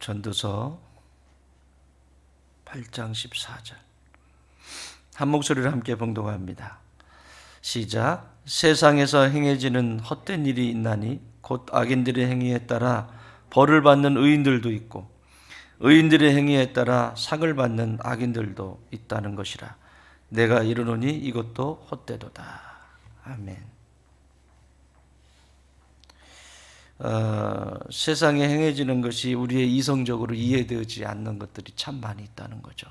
전도서 8장 14절 한 목소리로 함께 봉독합니다. 시작. 세상에서 행해지는 헛된 일이 있나니 곧 악인들의 행위에 따라 벌을 받는 의인들도 있고 의인들의 행위에 따라 상을 받는 악인들도 있다는 것이라. 내가 이르노니 이것도 헛되도다. 아멘. 세상에 행해지는 것이 우리의 이성적으로 이해되지 않는 것들이 참 많이 있다는 거죠.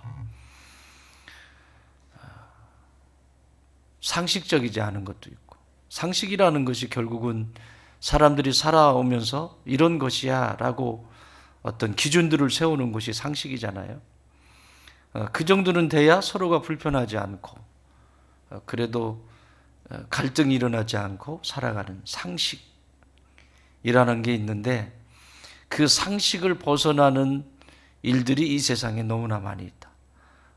상식적이지 않은 것도 있고, 상식이라는 것이 결국은 사람들이 살아오면서 이런 것이야 라고 어떤 기준들을 세우는 것이 상식이잖아요. 그 정도는 돼야 서로가 불편하지 않고 그래도 갈등이 일어나지 않고 살아가는 상식이라는 게 있는데, 그 상식을 벗어나는 일들이 이 세상에 너무나 많이 있다.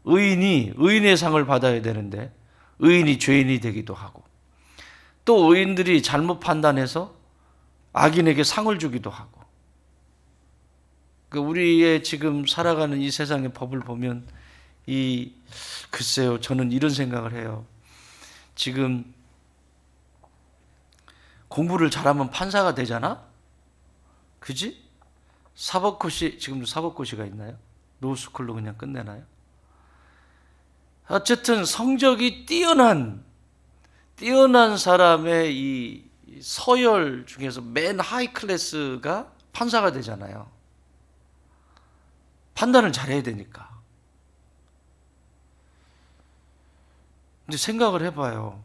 의인이 의인의 상을 받아야 되는데 의인이 죄인이 되기도 하고, 또 의인들이 잘못 판단해서 악인에게 상을 주기도 하고, 우리의 지금 살아가는 이 세상의 법을 보면 글쎄요, 저는 이런 생각을 해요. 지금 공부를 잘하면 판사가 되잖아? 그지? 사법고시, 지금도 사법고시가 있나요? 로스쿨로 그냥 끝내나요? 어쨌든 성적이 뛰어난 사람의 이 서열 중에서 맨 하이 클래스가 판사가 되잖아요. 판단을 잘해야 되니까. 근데 생각을 해봐요.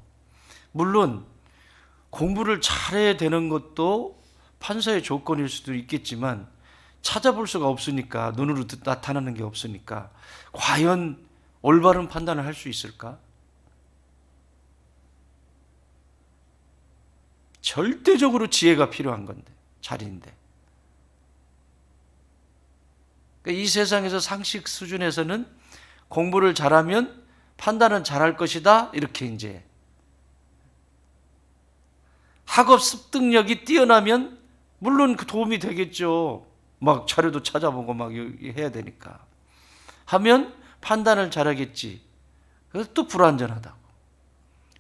물론 공부를 잘해야 되는 것도 판사의 조건일 수도 있겠지만 찾아볼 수가 없으니까, 눈으로 나타나는 게 없으니까 과연 올바른 판단을 할 수 있을까? 절대적으로 지혜가 필요한 건데, 자리인데. 이 세상에서 상식 수준에서는 공부를 잘하면 판단은 잘할 것이다, 이렇게 이제. 학업 습득력이 뛰어나면 물론 그 도움이 되겠죠. 막 자료도 찾아보고 막 해야 되니까. 하면 판단을 잘하겠지. 그래서 또 불완전하다고.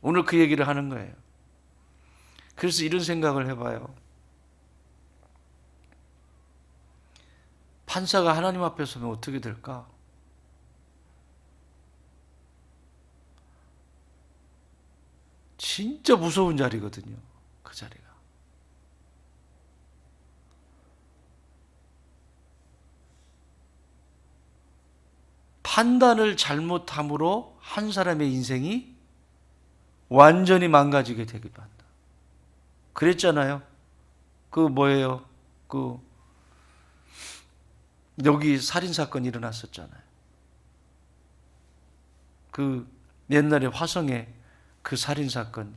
오늘 그 얘기를 하는 거예요. 그래서 이런 생각을 해봐요. 판사가 하나님 앞에 서면 어떻게 될까? 진짜 무서운 자리거든요. 그 자리가. 판단을 잘못함으로 한 사람의 인생이 완전히 망가지게 되기도 한다. 그랬잖아요. 뭐예요? 여기 살인사건이 일어났었잖아요. 옛날에 화성에 그 살인사건.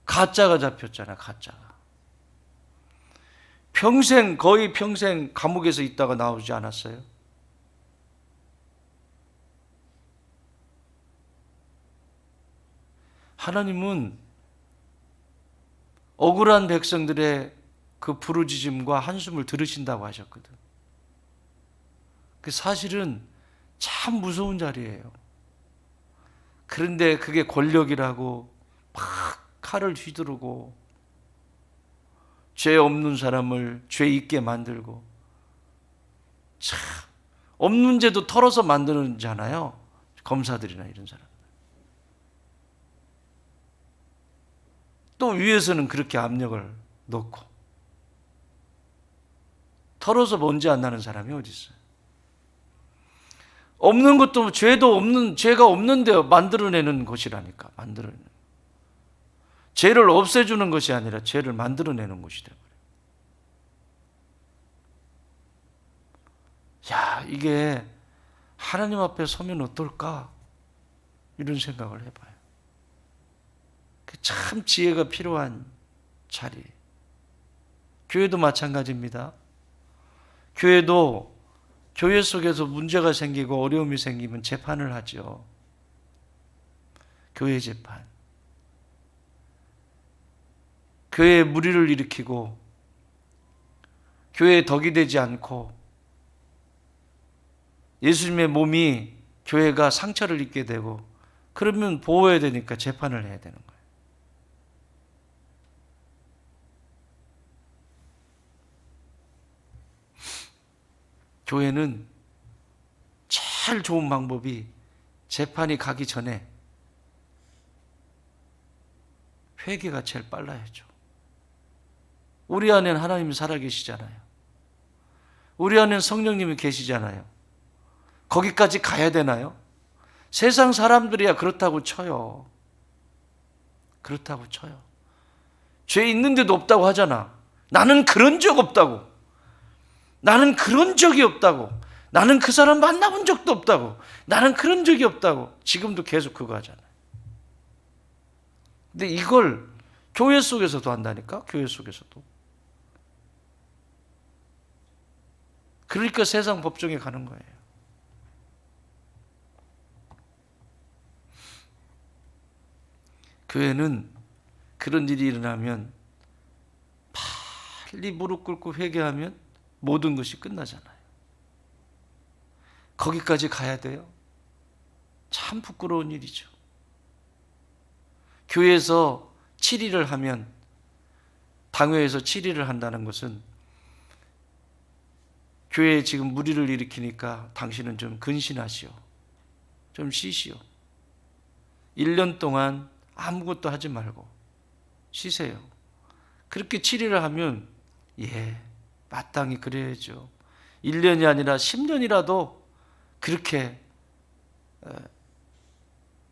가짜가 잡혔잖아요. 가짜가. 거의 평생 감옥에서 있다가 나오지 않았어요? 하나님은 억울한 백성들의 그 부르짖음과 한숨을 들으신다고 하셨거든. 사실은 참 무서운 자리예요. 그런데 그게 권력이라고 막 칼을 휘두르고 죄 없는 사람을 죄 있게 만들고, 참 없는 죄도 털어서 만드는잖아요. 검사들이나 이런 사람. 또 위에서는 그렇게 압력을 놓고, 털어서 먼지 안 나는 사람이 어디 있어요? 없는 것도 죄가 없는데 만들어내는 것이라니까. 죄를 없애주는 것이 아니라 죄를 만들어내는 것이 되어버려요. 이게 하나님 앞에 서면 어떨까? 이런 생각을 해봐요. 참 지혜가 필요한 자리. 교회도 마찬가지입니다. 교회 속에서 문제가 생기고 어려움이 생기면 재판을 하죠. 교회 재판. 교회에 무리를 일으키고 교회에 덕이 되지 않고 예수님의 몸이 교회가 상처를 입게 되고, 그러면 보호해야 되니까 재판을 해야 되는 거예요. 교회는 제일 좋은 방법이 재판이 가기 전에 회개가 제일 빨라야죠. 우리 안에는 하나님이 살아계시잖아요. 우리 안에는 성령님이 계시잖아요. 거기까지 가야 되나요? 세상 사람들이야 그렇다고 쳐요. 그렇다고 쳐요. 죄 있는데도 없다고 하잖아. 나는 그런 적 없다고. 나는 그런 적이 없다고. 나는 그 사람 만나본 적도 없다고. 나는 그런 적이 없다고. 지금도 계속 그거 하잖아요. 근데 이걸 교회 속에서도 한다니까? 교회 속에서도. 그러니까 세상 법정에 가는 거예요. 교회는 그런 일이 일어나면 빨리 무릎 꿇고 회개하면 모든 것이 끝나잖아요. 거기까지 가야 돼요. 참 부끄러운 일이죠. 교회에서 치리를 하면, 당회에서 치리를 한다는 것은 교회에 지금 무리를 일으키니까 당신은 좀 근신하시오. 좀 쉬시오. 1년 동안 아무것도 하지 말고 쉬세요. 그렇게 치리를 하면 마땅히 그래야죠. 1년이 아니라 10년이라도 그렇게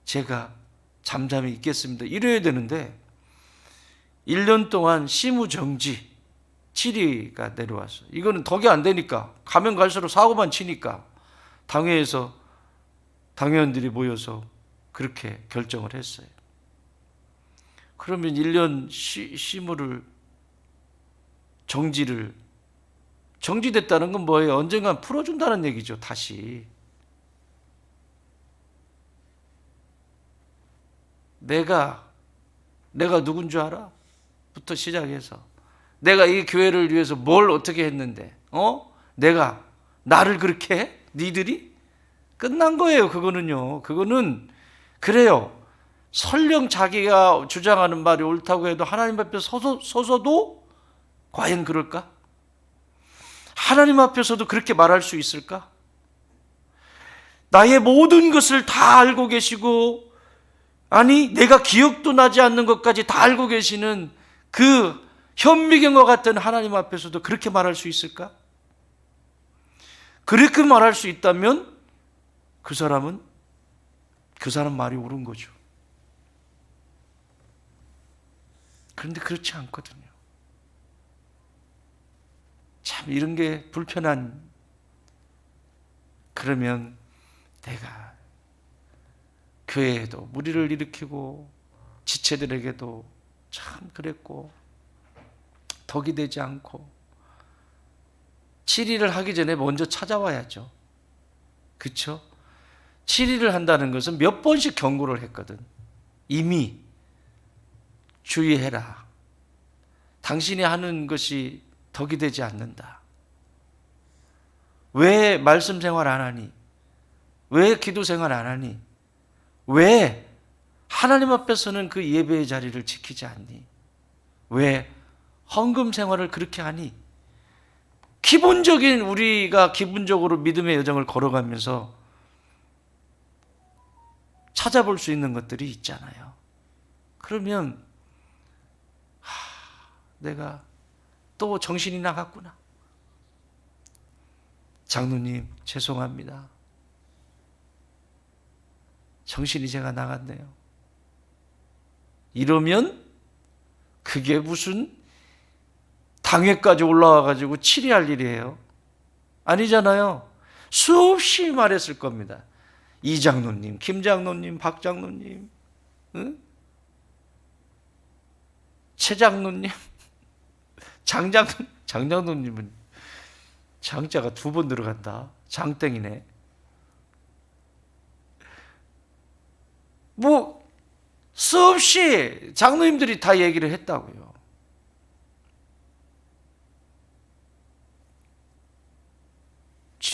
제가 잠잠히 있겠습니다. 이래야 되는데 1년 동안 심우정지 치리가 내려왔어요. 이거는 덕이 안 되니까, 가면 갈수록 사고만 치니까 당회에서 당회원들이 모여서 그렇게 결정을 했어요. 그러면 1년 심우를 정지됐다는 건 뭐예요? 언젠간 풀어준다는 얘기죠. 다시 내가 누군 줄 알아? 부터 시작해서 내가 이 교회를 위해서 뭘 어떻게 했는데 내가 나를 그렇게 해? 니들이? 끝난 거예요. 그거는요. 그거는 그래요. 설령 자기가 주장하는 말이 옳다고 해도 하나님 앞에 서서도 과연 그럴까? 하나님 앞에서도 그렇게 말할 수 있을까? 나의 모든 것을 다 알고 계시고, 아니 내가 기억도 나지 않는 것까지 다 알고 계시는 그 현미경과 같은 하나님 앞에서도 그렇게 말할 수 있을까? 그렇게 말할 수 있다면 그 사람 말이 옳은 거죠. 그런데 그렇지 않거든요. 참 이런 게 불편한. 그러면 내가 교회에도 무리를 일으키고 지체들에게도 참 그랬고 덕이 되지 않고, 치리를 하기 전에 먼저 찾아와야죠. 그렇죠? 치리를 한다는 것은 몇 번씩 경고를 했거든. 이미 주의해라. 당신이 하는 것이 덕이 되지 않는다. 왜 말씀 생활 안 하니? 왜 기도 생활 안 하니? 왜 하나님 앞에서는 그 예배의 자리를 지키지 않니? 왜 헌금 생활을 그렇게 하니? 우리가 기본적으로 믿음의 여정을 걸어가면서 찾아볼 수 있는 것들이 있잖아요. 그러면 내가 또 정신이 나갔구나. 장로님 죄송합니다. 정신이 제가 나갔네요. 이러면 그게 무슨 당회까지 올라와가지고 치리할 일이에요? 아니잖아요. 수없이 말했을 겁니다. 이 장로님, 김 장로님, 박 장로님, 최 장로님, 장 장로님은 장자가 2번 들어간다. 장땡이네. 수없이 장로님들이 다 얘기를 했다고요.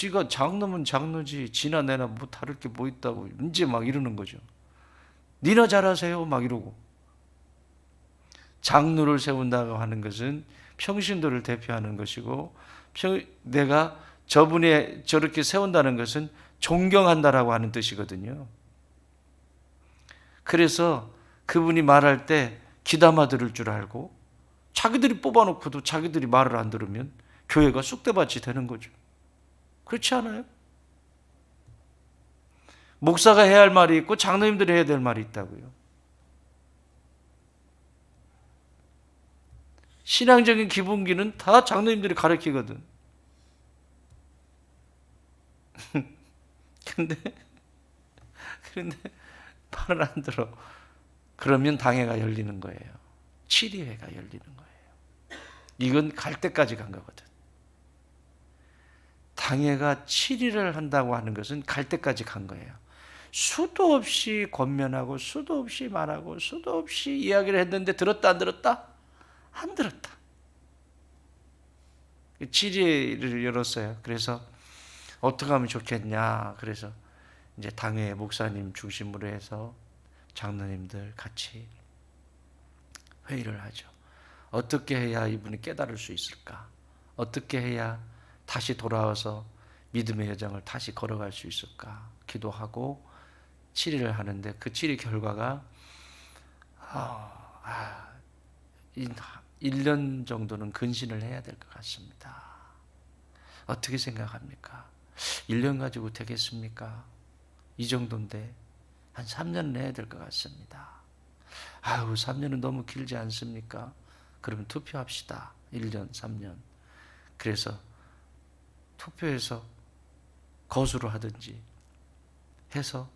지가 장로면 장로지 지나 내나 뭐 다를 게 뭐 있다고 이제 막 이러는 거죠. 니나 잘하세요 막 이러고. 장로를 세운다고 하는 것은 평신도를 대표하는 것이고, 내가 저분이 저렇게 세운다는 것은 존경한다라고 하는 뜻이거든요. 그래서 그분이 말할 때 귀담아 들을 줄 알고, 자기들이 뽑아놓고도 자기들이 말을 안 들으면 교회가 쑥대밭이 되는 거죠. 그렇지 않아요? 목사가 해야 할 말이 있고 장로님들이 해야 될 말이 있다고요. 신앙적인 기본기는 다 장로님들이 가르치거든. 그런데 말을 안 들어. 그러면 당회가 열리는 거예요. 치리회가 열리는 거예요. 이건 갈 때까지 간 거거든. 당회가 치리를 한다고 하는 것은 갈 때까지 간 거예요. 수도 없이 권면하고 수도 없이 말하고 수도 없이 이야기를 했는데 들었다 안 들었다? 안 들었다. 치리를 열었어요. 그래서 어떻게 하면 좋겠냐. 그래서 이제 당회 목사님 중심으로 해서 장로님들 같이 회의를 하죠. 어떻게 해야 이분이 깨달을 수 있을까? 어떻게 해야 다시 돌아와서 믿음의 여정을 다시 걸어갈 수 있을까? 기도하고 치리를 하는데 그 치리 결과가 1년 정도는 근신을 해야 될 것 같습니다. 어떻게 생각합니까? 1년 가지고 되겠습니까? 이 정도인데 한 3년은 해야 될 것 같습니다. 3년은 너무 길지 않습니까? 그러면 투표합시다. 1년, 3년. 그래서 투표해서 거수로 하든지 해서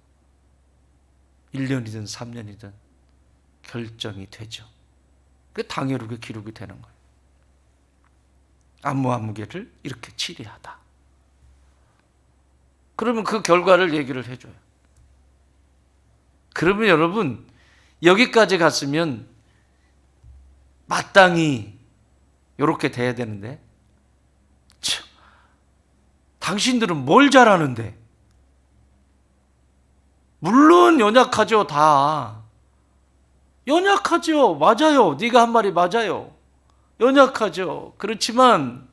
1년이든 3년이든 결정이 되죠. 그 당회록의 기록이 되는 거예요. 안무개를 이렇게 치리하다. 그러면 그 결과를 얘기를 해줘요. 그러면 여러분, 여기까지 갔으면 마땅히 이렇게 돼야 되는데, 당신들은 뭘 잘하는데? 물론 연약하죠, 다. 연약하죠. 맞아요. 네가 한 말이 맞아요. 연약하죠. 그렇지만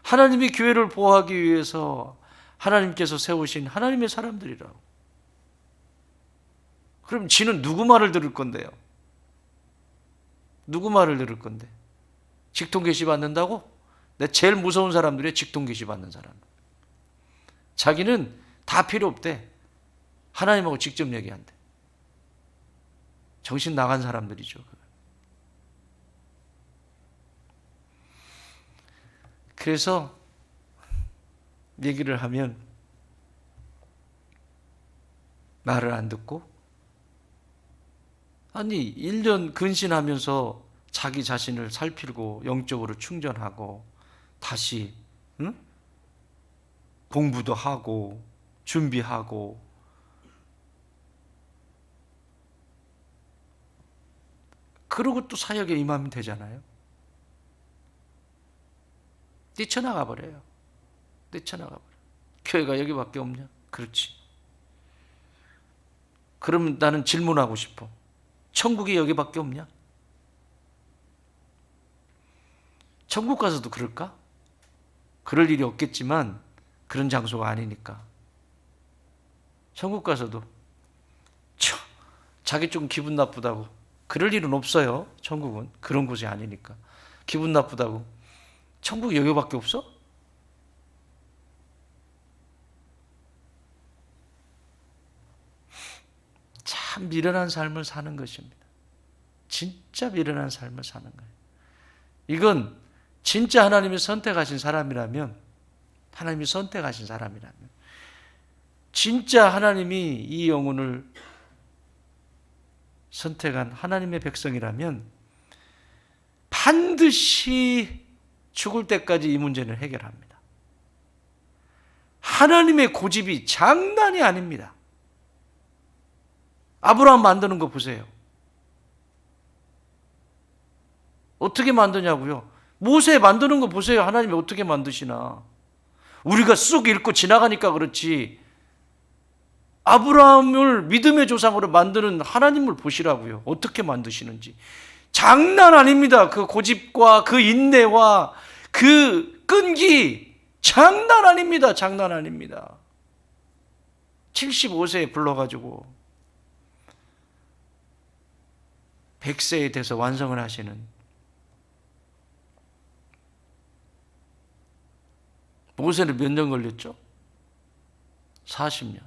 하나님이 교회를 보호하기 위해서 하나님께서 세우신 하나님의 사람들이라고. 그럼 지는 누구 말을 들을 건데요? 누구 말을 들을 건데? 직통 계시 받는다고? 내 제일 무서운 사람들이 직통 계시 받는 사람. 자기는 다 필요 없대. 하나님하고 직접 얘기한대. 정신 나간 사람들이죠. 그래서 얘기를 하면 말을 안 듣고, 아니 1년 근신하면서 자기 자신을 살피고 영적으로 충전하고 다시 공부도 하고 준비하고, 그러고 또 사역에 임하면 되잖아요. 뛰쳐나가 버려요. 뛰쳐나가 버려요. 교회가 여기밖에 없냐? 그렇지. 그러면 나는 질문하고 싶어. 천국이 여기밖에 없냐? 천국 가서도 그럴까? 그럴 일이 없겠지만 그런 장소가 아니니까. 천국 가서도 자기 좀 기분 나쁘다고, 그럴 일은 없어요. 천국은 그런 곳이 아니니까. 기분 나쁘다고 천국 여기밖에 없어? 참 미련한 삶을 사는 것입니다. 진짜 미련한 삶을 사는 거예요. 이건 진짜 하나님이 선택하신 사람이라면, 진짜 하나님이 이 영혼을 선택한 하나님의 백성이라면 반드시 죽을 때까지 이 문제는 해결합니다. 하나님의 고집이 장난이 아닙니다. 아브라함 만드는 거 보세요. 어떻게 만드냐고요? 모세 만드는 거 보세요. 하나님이 어떻게 만드시나. 우리가 쑥 읽고 지나가니까 그렇지 아브라함을 믿음의 조상으로 만드는 하나님을 보시라고요. 어떻게 만드시는지. 장난 아닙니다. 그 고집과 그 인내와 그 끈기 장난 아닙니다. 장난 아닙니다. 75세에 불러가지고 100세에 돼서 완성을 하시는, 모세는 몇 년 걸렸죠? 40년.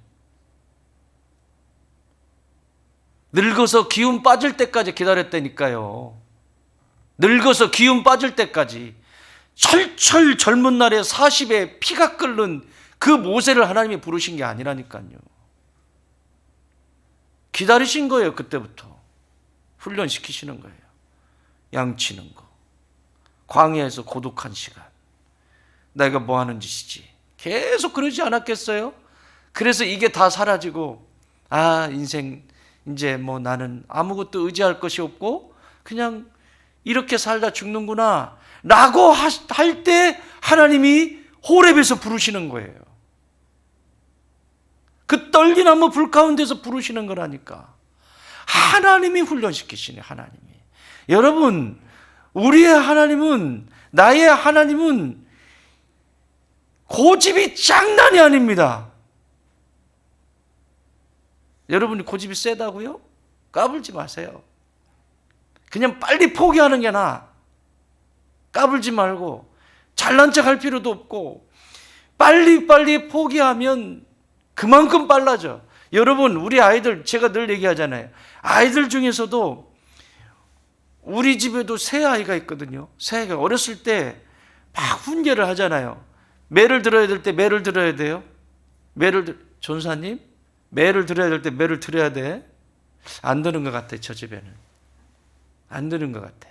늙어서 기운 빠질 때까지 기다렸다니까요. 늙어서 기운 빠질 때까지. 철철 젊은 날에 40에 피가 끓는 그 모세를 하나님이 부르신 게 아니라니까요. 기다리신 거예요. 그때부터 훈련시키시는 거예요. 양치는 거, 광야에서 고독한 시간, 내가 뭐 하는 짓이지, 계속 그러지 않았겠어요? 그래서 이게 다 사라지고, 아, 인생 이제 뭐 나는 아무것도 의지할 것이 없고 그냥 이렇게 살다 죽는구나 라고 할 때 하나님이 호렙에서 부르시는 거예요. 그 떨기나무 불 가운데서 부르시는 거라니까. 하나님이 훈련시키시네. 하나님이. 여러분, 우리의 하나님은, 나의 하나님은 고집이 장난이 아닙니다. 여러분이 고집이 세다고요? 까불지 마세요. 그냥 빨리 포기하는 게 나아. 까불지 말고 잘난 척 할 필요도 없고 빨리 포기하면 그만큼 빨라져. 여러분, 우리 아이들, 제가 늘 얘기하잖아요. 아이들 중에서도 우리 집에도 새 아이가 있거든요. 새 아이가 어렸을 때 막 훈계를 하잖아요. 매를 들어야 될 때 매를 들어야 돼요. 전사님, 매를 들어야 될 때 매를 들어야 돼. 안 드는 것 같아. 저 집에는 안 드는 것 같아.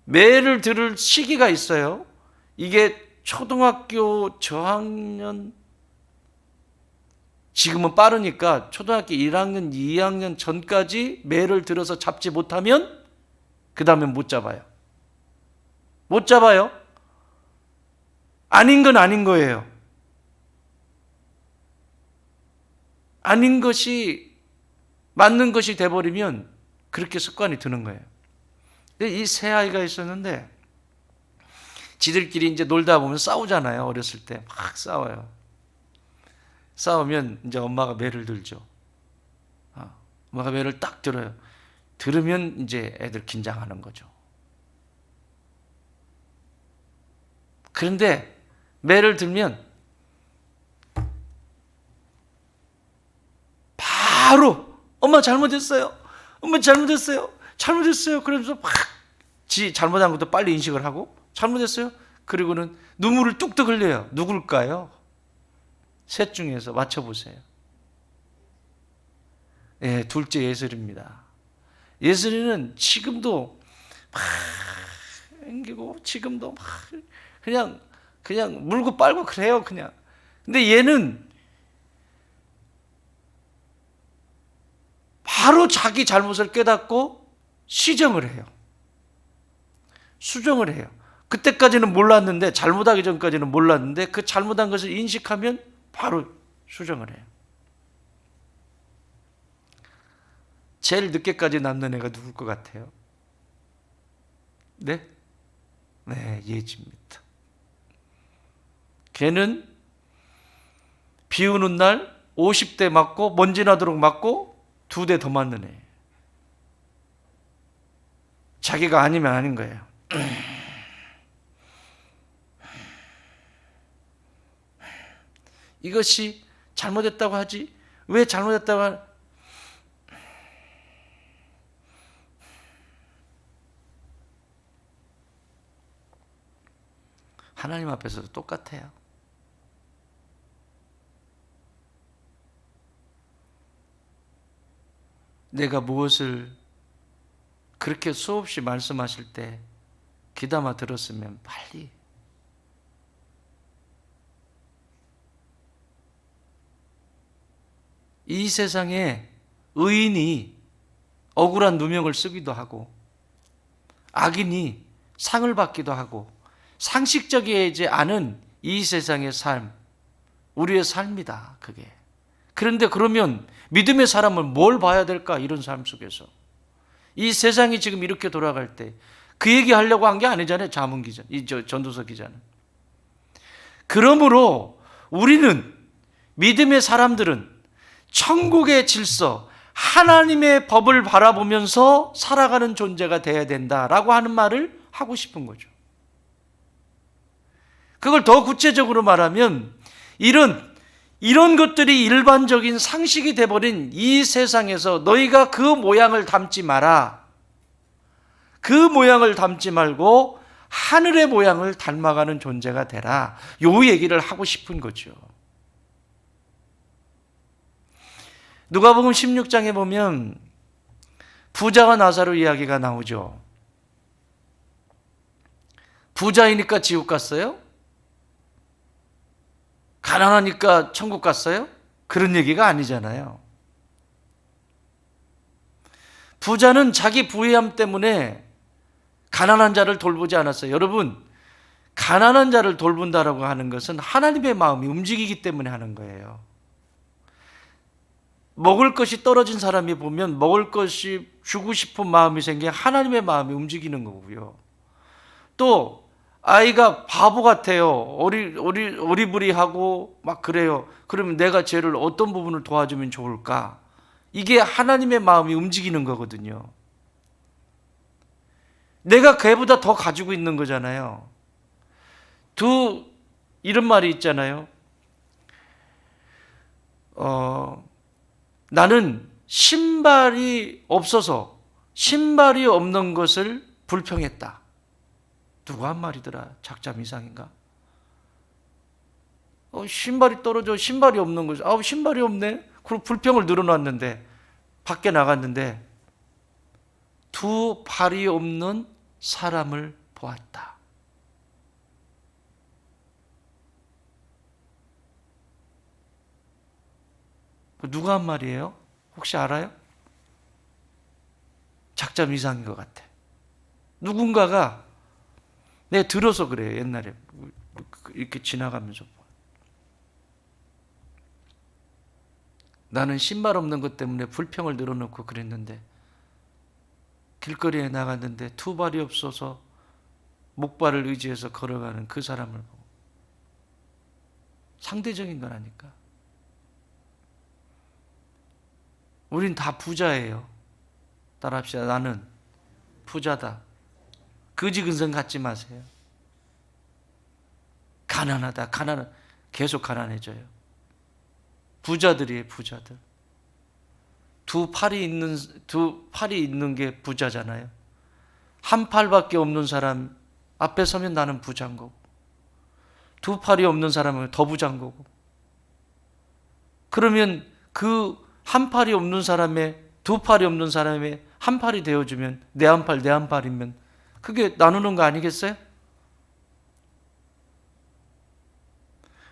매를 들을 시기가 있어요. 이게 초등학교 저학년, 지금은 빠르니까 초등학교 1학년, 2학년 전까지 매를 들어서 잡지 못하면 그 다음엔 못 잡아요. 못 잡아요. 아닌 건 아닌 거예요. 아닌 것이 맞는 것이 돼버리면 그렇게 습관이 드는 거예요. 이 새 아이가 있었는데 지들끼리 이제 놀다 보면 싸우잖아요. 어렸을 때 막 싸워요. 싸우면 이제 엄마가 매를 들죠. 엄마가 매를 딱 들어요. 들으면 이제 애들 긴장하는 거죠. 그런데 매를 들면 바로 엄마 잘못했어요. 엄마 잘못했어요. 잘못했어요. 그러면서 막 지 잘못한 것도 빨리 인식을 하고 잘못했어요. 그리고는 눈물을 뚝뚝 흘려요. 누굴까요? 셋 중에서 맞춰보세요. 예, 둘째 예슬입니다. 예슬이는 지금도 막 앵기고 지금도 막 그냥 물고 빨고 그래요. 그냥. 근데 얘는 바로 자기 잘못을 깨닫고 시정을 해요. 수정을 해요. 그때까지는 몰랐는데, 잘못하기 전까지는 몰랐는데 그 잘못한 것을 인식하면 바로 수정을 해요. 제일 늦게까지 남는 애가 누굴 것 같아요? 네? 네, 예지입니다. 걔는 비 오는 날 50대 맞고 먼지 나도록 맞고 2대 더 맞는 애. 자기가 아니면 아닌 거예요. 이것이 잘못했다고 하지? 왜 잘못했다고 하지? 하나님 앞에서도 똑같아요. 내가 무엇을 그렇게 수없이 말씀하실 때 귀담아 들었으면 빨리. 이 세상에 의인이 억울한 누명을 쓰기도 하고 악인이 상을 받기도 하고 상식적이지 않은 이 세상의 삶, 우리의 삶이다, 그게. 그런데 그러면 믿음의 사람은 뭘 봐야 될까? 이런 삶 속에서. 이 세상이 지금 이렇게 돌아갈 때 그 얘기 하려고 한 게 아니잖아요. 자문 기자, 전도서 기자는. 그러므로 우리는, 믿음의 사람들은 천국의 질서, 하나님의 법을 바라보면서 살아가는 존재가 되어야 된다라고 하는 말을 하고 싶은 거죠. 그걸 더 구체적으로 말하면 이런 것들이 일반적인 상식이 돼버린 이 세상에서 너희가 그 모양을 담지 마라. 그 모양을 담지 말고 하늘의 모양을 닮아가는 존재가 되라. 요 얘기를 하고 싶은 거죠. 누가복음 16장에 보면 부자와 나사로 이야기가 나오죠. 부자이니까 지옥 갔어요? 가난하니까 천국 갔어요? 그런 얘기가 아니잖아요. 부자는 자기 부유함 때문에 가난한 자를 돌보지 않았어요. 여러분, 가난한 자를 돌본다라고 하는 것은 하나님의 마음이 움직이기 때문에 하는 거예요. 먹을 것이 떨어진 사람이 보면 먹을 것이 주고 싶은 마음이 생겨 하나님의 마음이 움직이는 거고요. 또 아이가 바보 같아요. 어리부리하고 막 그래요. 그러면 내가 쟤를 어떤 부분을 도와주면 좋을까? 이게 하나님의 마음이 움직이는 거거든요. 내가 걔보다 더 가지고 있는 거잖아요. 이런 말이 있잖아요. 나는 신발이 없어서 신발이 없는 것을 불평했다. 누가 한 말이더라? 작자 이상인가? 신발이 떨어져 신발이 없는 거죠. 신발이 없네. 그리고 불평을 늘어놨는데 밖에 나갔는데 두 발이 없는 사람을 보았다. 누가 한 말이에요? 혹시 알아요? 작자 이상인 것 같아. 누군가가 내가 들어서 그래요. 옛날에 이렇게 지나가면서 나는 신발 없는 것 때문에 불평을 늘어놓고 그랬는데 길거리에 나갔는데 두 발이 없어서 목발을 의지해서 걸어가는 그 사람을 보고 상대적인 거라니까. 우린 다 부자예요. 따라합시다. 나는 부자다. 거지근성 갖지 마세요. 가난하다. 계속 가난해져요. 부자들이에요. 부자들. 두 팔이 있는 게 부자잖아요. 한 팔밖에 없는 사람 앞에 서면 나는 부자인 거고, 두 팔이 없는 사람은 더 부자인 거고. 그러면 그 한 팔이 없는 사람의 두 팔이 없는 사람의 한 팔이 되어주면 내 한 팔이면 그게 나누는 거 아니겠어요?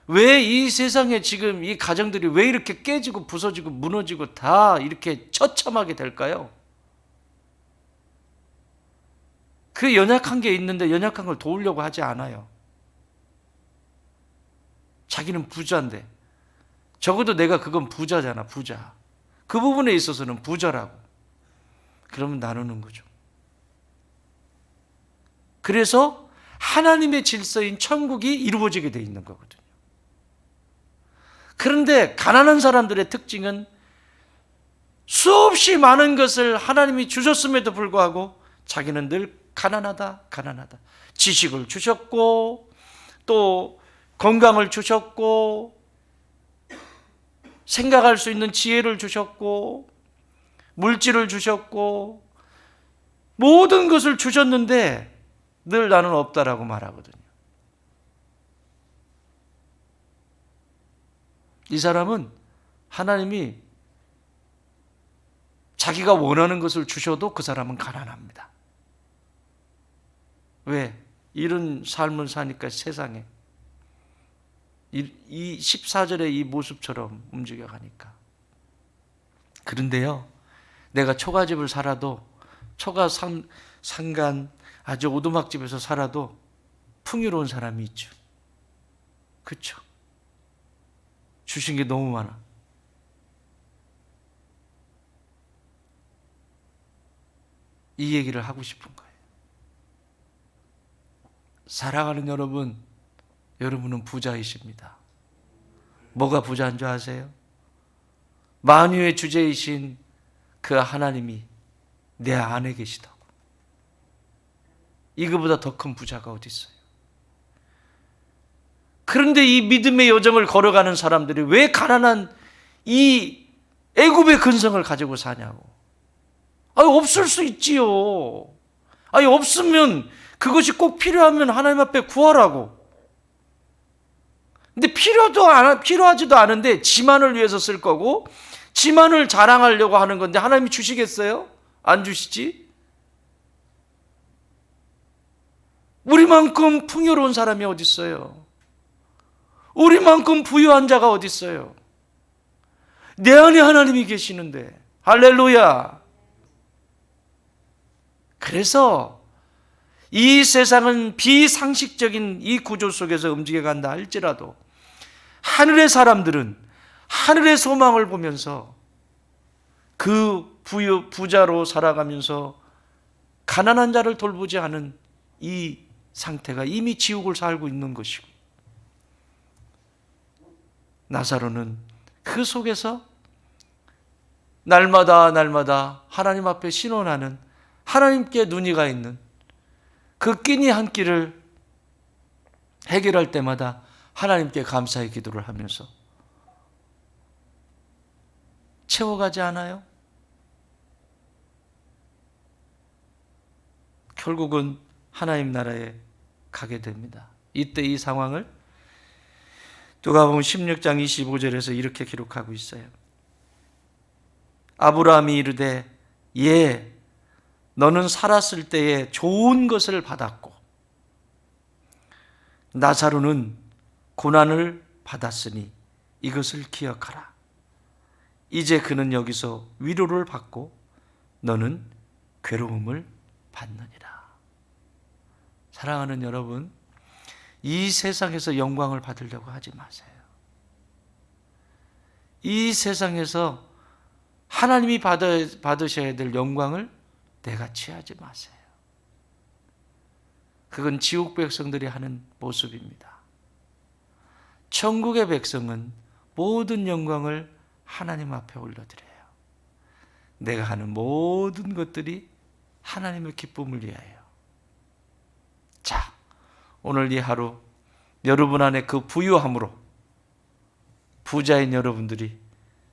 왜 이 세상에 지금 이 가정들이 왜 이렇게 깨지고 부서지고 무너지고 다 이렇게 처참하게 될까요? 그 연약한 게 있는데 연약한 걸 도우려고 하지 않아요. 자기는 부자인데 적어도 내가 그건 부자잖아. 부자. 그 부분에 있어서는 부자라고. 그러면 나누는 거죠. 그래서 하나님의 질서인 천국이 이루어지게 돼 있는 거거든요. 그런데 가난한 사람들의 특징은 수없이 많은 것을 하나님이 주셨음에도 불구하고 자기는 늘 가난하다. 지식을 주셨고 또 건강을 주셨고 생각할 수 있는 지혜를 주셨고 물질을 주셨고 모든 것을 주셨는데 늘 나는 없다라고 말하거든요. 이 사람은 하나님이 자기가 원하는 것을 주셔도 그 사람은 가난합니다. 왜? 이런 삶을 사니까 세상에 이 14절의 이 모습처럼 움직여가니까. 그런데요, 내가 초가집을 살아도 초가 상간 아주 오두막집에서 살아도 풍요로운 사람이 있죠. 그렇죠? 주신 게 너무 많아. 이 얘기를 하고 싶은 거예요. 사랑하는 여러분, 여러분은 부자이십니다. 뭐가 부자인 줄 아세요? 만유의 주제이신 그 하나님이 내 안에 계시다고. 이거보다 더 큰 부자가 어디 있어요? 그런데 이 믿음의 여정을 걸어가는 사람들이 왜 가난한 이 애굽의 근성을 가지고 사냐고. 없을 수 있지요. 없으면 그것이 꼭 필요하면 하나님 앞에 구하라고. 근데 필요하지도 않은데 지만을 위해서 쓸 거고 지만을 자랑하려고 하는 건데 하나님이 주시겠어요? 안 주시지? 우리만큼 풍요로운 사람이 어디 있어요? 우리만큼 부유한 자가 어디 있어요? 내 안에 하나님이 계시는데. 할렐루야. 그래서 이 세상은 비상식적인 이 구조 속에서 움직여간다 할지라도 하늘의 사람들은 하늘의 소망을 보면서 그 부자로 살아가면서 가난한 자를 돌보지 않은 이 상태가 이미 지옥을 살고 있는 것이고, 나사로는 그 속에서 날마다 하나님 앞에 신원하는, 하나님께 눈이 가 있는 그 끼니 한 끼를 해결할 때마다 하나님께 감사의 기도를 하면서 채워가지 않아요? 결국은 하나님 나라에 가게 됩니다. 이때 이 상황을 누가복음 16장 25절에서 이렇게 기록하고 있어요. 아브라함이 이르되 예, 너는 살았을 때에 좋은 것을 받았고 나사로는 고난을 받았으니 이것을 기억하라. 이제 그는 여기서 위로를 받고 너는 괴로움을 받느니라. 사랑하는 여러분, 이 세상에서 영광을 받으려고 하지 마세요. 이 세상에서 하나님이 받으셔야 될 영광을 내가 취하지 마세요. 그건 지옥 백성들이 하는 모습입니다. 천국의 백성은 모든 영광을 하나님 앞에 올려드려요. 내가 하는 모든 것들이 하나님의 기쁨을 위하여. 자, 오늘 이 하루 여러분 안에 그 부유함으로 부자인 여러분들이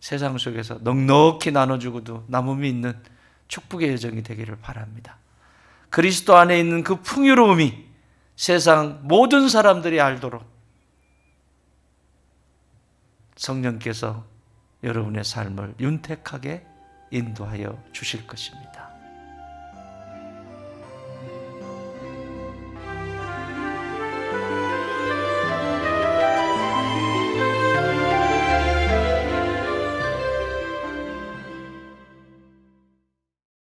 세상 속에서 넉넉히 나눠주고도 남음이 있는 축복의 여정이 되기를 바랍니다. 그리스도 안에 있는 그 풍요로움이 세상 모든 사람들이 알도록 성령께서 여러분의 삶을 윤택하게 인도하여 주실 것입니다.